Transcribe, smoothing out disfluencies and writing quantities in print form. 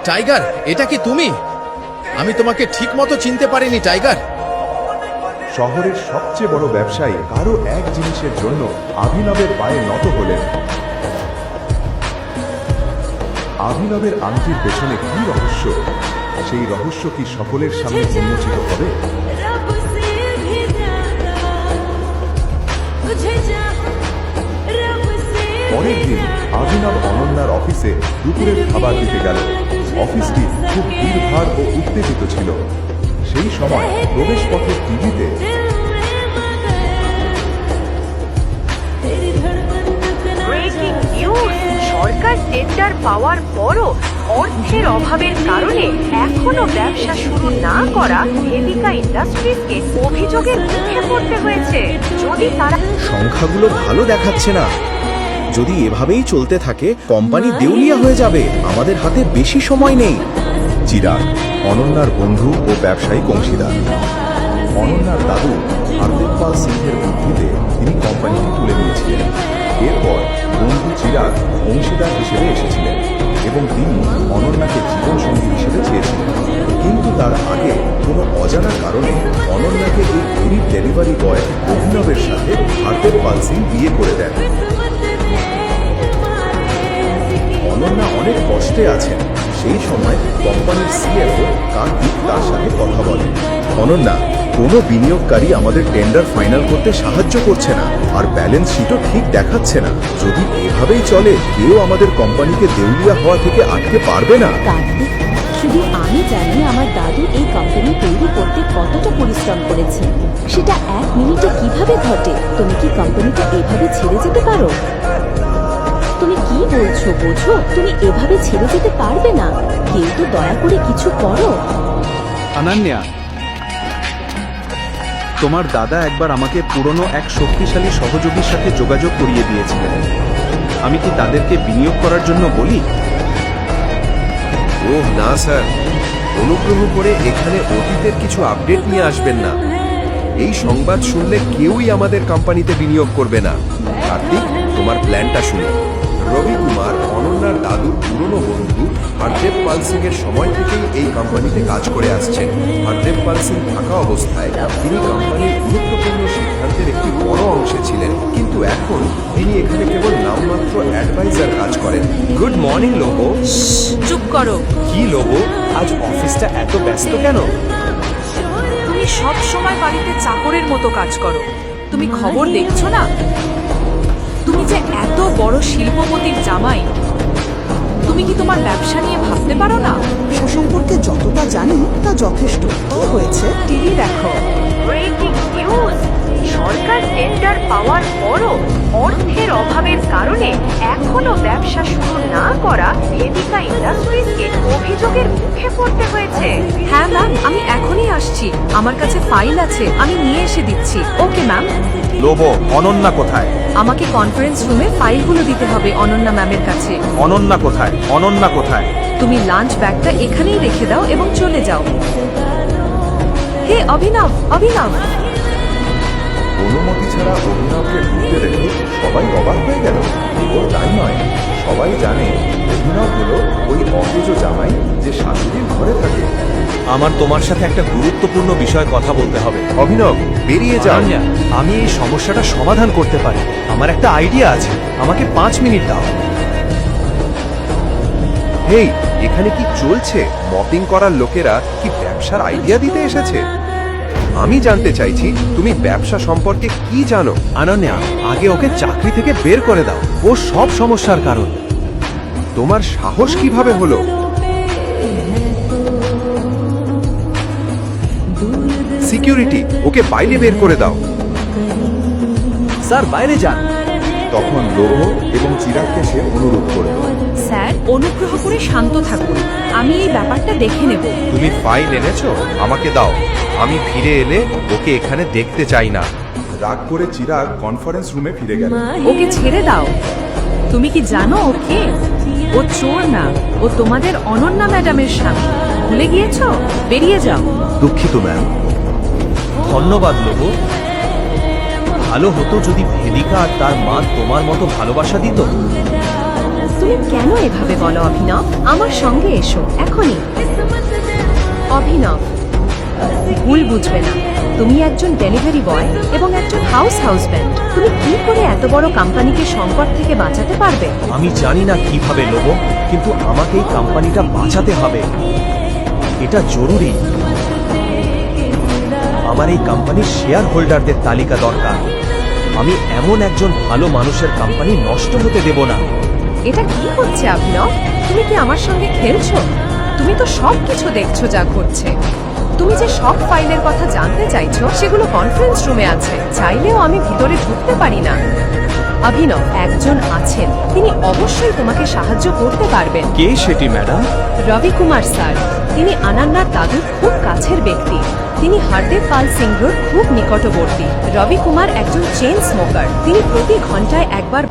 Tiger, এটা কি তুমি? আমি তোমাকে ঠিক মতো চিনতে পারিনি টাইগার। শহরের সবচেয়ে বড় ব্যবসায়ী কারো এক জিনিসের জন্য অভিনবের পায়ে নত হলেন। অভিনবের আংটির পেছনে কি রহস্য? সেই রহস্য কি সকলের সামনে উন্মোচিত হবে? পরের দিন অভিনব অনন্যার অফিসে দুপুরের খাবার দিতে গেল। অফিসটি খুব ভিড়ভাড় ও উত্তেজিত ছিল। সেই সময় প্রবেশপথের টিভিতে ব্রেকিং নিউজ! সরকার টেন্ডার পাওয়ার পরও অর্থের অভাবের কারণে এখনো ব্যবসা শুরু না করা ভেদিকা ইন্ডাস্ট্রিজকে অভিযোগের মুখে পড়তে হয়েছে। যদি তারা সংখ্যাগুলো ভালো দেখাচ্ছে না। যদি এভাবেই চলতে থাকে কোম্পানি দেউলিয়া হয়ে যাবে। আমাদের হাতে বেশি সময় নেই। চিরাগ, অনন্যার বন্ধু ও ব্যবসায়িক অংশীদার। অনন্যার দাদু হারদেবপাল সিংহের বুদ্ধিতে তিনি কোম্পানিটি তুলে নিয়েছিলেন। এরপর বন্ধু চিরাগ অংশীদার হিসেবে এসেছিলেন এবং তিনি অনন্যাকে জীবনসঙ্গী হিসেবে চেয়েছিলেন। কিন্তু তার আগে কোনো অজানা কারণে অনন্যাকে এই ঘড়ির ডেলিভারি বয় অভিনবের সাথে হারদেবপাল সিং বিয়ে করে দেন। অনন্যা অনেক কষ্টে আছেন। সেই সময় কোম্পানির সিএফও কার্তিক তার সাথে কথা বলেন। অনন্যা, কোনো বিনিয়োগকারী আমাদের টেন্ডার ফাইনাল করতে সাহায্য করছে না, আর ব্যালেন্স শিটও ঠিক দেখাচ্ছে না। যদি এভাবেই চলে কেউ আমাদের কোম্পানিকে দেউলিয়া হওয়া থেকে আটকে পারবে না। কার্তিক, শুধু আমি জানি আমার দাদু এই কোম্পানি তৈরি করতে কতটা পরিশ্রম করেছে। সেটা 1 মিনিটে কিভাবে ঘটে? তুমি কি কোম্পানিটা এভাবে ছেড়ে যেতে পারো? তুমি কি বলছো বোঝো? তুমি এভাবে ছেড়ে যেতে পারবে না। কেউ তো দয়া করে কিছু করো। অনন্যা, তোমার দাদা একবার আমাকে পুরনো এক শক্তিশালী সহযোগীর সাথে যোগাযোগ করিয়ে দিয়েছিলেন। আমি কি তাদেরকে বিনিয়োগ করার জন্য বলি? ওহ না স্যার, অনুগ্রহ করে এখানে অতীতের কিছু আপডেট নিয়ে আসবেন না। এই সংবাদ শুনলে কেউই আমাদের কোম্পানিতে বিনিয়োগ করবে না। কার্তিক, তোমার প্ল্যানটা শুনে। রবি কুমার অনন্যার দাদুর পুরনো বন্ধু হরদেবপাল সিং এর সময় থেকেই এই কোম্পানিতে কাজ করে আসছেন। হরদেবপাল সিং থাকা অবস্থায় তিনি কোম্পানির গুরুত্বপূর্ণ সিদ্ধান্তের একটি বড় অংশে ছিলেন, কিন্তু এখন তিনি এখানে কেবল নামমাত্র অ্যাডভাইজার কাজ করেন। Good morning লোবো। চুপ করো। কি লোবো, আজ অফিসটা এত ব্যস্ত কেন? তুমি সব সময় বাড়িতে চাকরের মতো কাজ করো। তুমি খবর দেখছো না? তুমি যে এত বড় শিল্পপতির জামাই, তুমি কি তোমার ব্যবসা নিয়ে ভাবতে পারো না? সে সম্পর্কে যতটা জানি তা যথেষ্ট। কি হয়েছে? টিভি দেখো। Breaking news! সরকার টেন্ডার পাওয়ার পরও অর্থের অভাবের কারণে এখনো ব্যবসা শুরু না করা ভেদিকা ইন্ডাস্ট্রিজকে অভিযোগের মুখে পড়তে হয়েছে। হ্যাঁ ম্যাম, আমি এখনই আসছি। আমার কাছে ফাইল আছে, আমি নিয়ে এসে দিচ্ছি। Okay ma'am. লোবো, অনন্যা কোথায়? আমাকে কনফারেন্স রুমে ফাইলগুলো দিতে হবে অনন্যা ম্যামের কাছে। অনন্যা কোথায়? অনন্যা কোথায়? তুমি লাঞ্চ ব্যাগটা এখানেই রেখে দাও এবং চলে যাও। হে অভিনব, অভিনব! অনুমতি ছাড়া অভিনবকে ঢুকতে দেখে সবাই অবাক হয়ে গেল। কেবল তাই নয়, সবাই জানে অভিনব হলো ওই অকেজো জামাই যে শাশুড়ির ঘরে থাকে। আমার তোমার সাথে একটা গুরুত্বপূর্ণ বিষয়ে কথা বলতে হবে। অভিনব, বেরিয়ে যাও। অনন্যা, আমি এই সমস্যাটা সমাধান করতে পারি। আমার একটা আইডিয়া আছে, আমাকে 5 মিনিট দাও। হেই, এখানে কি চলছে? মপিং করার লোকেরা কি ব্যবসার আইডিয়া দিতে এসেছে? আমি জানতে চাইছি তুমি ব্যবসা সম্পর্কে কি জানো। অনন্যা, আগে ওকে চাকরি থেকে বের করে দাও। ও সব সমস্যার কারণ। তোমার সাহস কিভাবে হলো? সিকিউরিটি, ওকে বাইরে বের করে দাও। স্যার, বাইরে যান। তখন লোভ এবং চিরাগকে সে অনুরোধ করল। স্যার, অনুগ্রহ করে শান্ত থাকুন। আমি এই ব্যাপারটা দেখে নেব। তুমি ফাইল এনেছো? আমাকে দাও। আমি ফিরে এলে ওকে এখানে দেখতে চাই না। রাগ করে চিরাগ কনফারেন্স রুমে ফিরে গেল। ওকে ছেড়ে দাও। তুমি কি জানো ওকে? ও চোর না, ও তোমাদের অনন্যা ম্যাডামের স্বামী। ভুলে গিয়েছো? বেরিয়ে যাও। দুঃখিত ম্যাম। ধন্যবাদ লোবো। ভালো হতো যদি ভেদিকা আর তার মা তোমার মতো ভালোবাসা দিত। তুমি কেন এভাবে বলো অভিনব? আমার সঙ্গে এসো এখনই। অভিনব, ভুল বুঝবে না। তুমি একজন ডেলিভারি বয় এবং একজন হাউসব্যান্ড। তুমি কি করে এত বড় কোম্পানিকে সংকট থেকে বাঁচাতে পারবে? আমি জানি না কিভাবে লোবো, কিন্তু আমাকে এই কোম্পানিটা বাঁচাতে হবে। এটা জরুরি। আমার এই কোম্পানির শেয়ার হোল্ডারদের তালিকা দরকার। আমি এমন একজন ভালো মানুষের কোম্পানি নষ্ট হতে দেব না। এটা কি হচ্ছে অভিনব? তুমি কি আমার সঙ্গে খেলছো? তুমি তো সবকিছু দেখছো যা ঘটছে। তুমি যে সব ফাইলের কথা জানতে চাইছো সেগুলো কনফারেন্স রুমে আছে। চাইলেও আমি ভিতরে ঢুকতে পারি না। অভিনব, একজন আছেন, তিনি অবশ্যই তোমাকে সাহায্য করতে পারবেন। কে সেটি ম্যাডাম? রবি কুমার স্যার। তিনি অনন্যার দাদুর খুব কাছের ব্যক্তি। তিনি হরদেব পাল সিংহর খুব নিকটবর্তী। রবি কুমার একজন চেইন স্মোকার। তিনি প্রতি ঘন্টায় একবার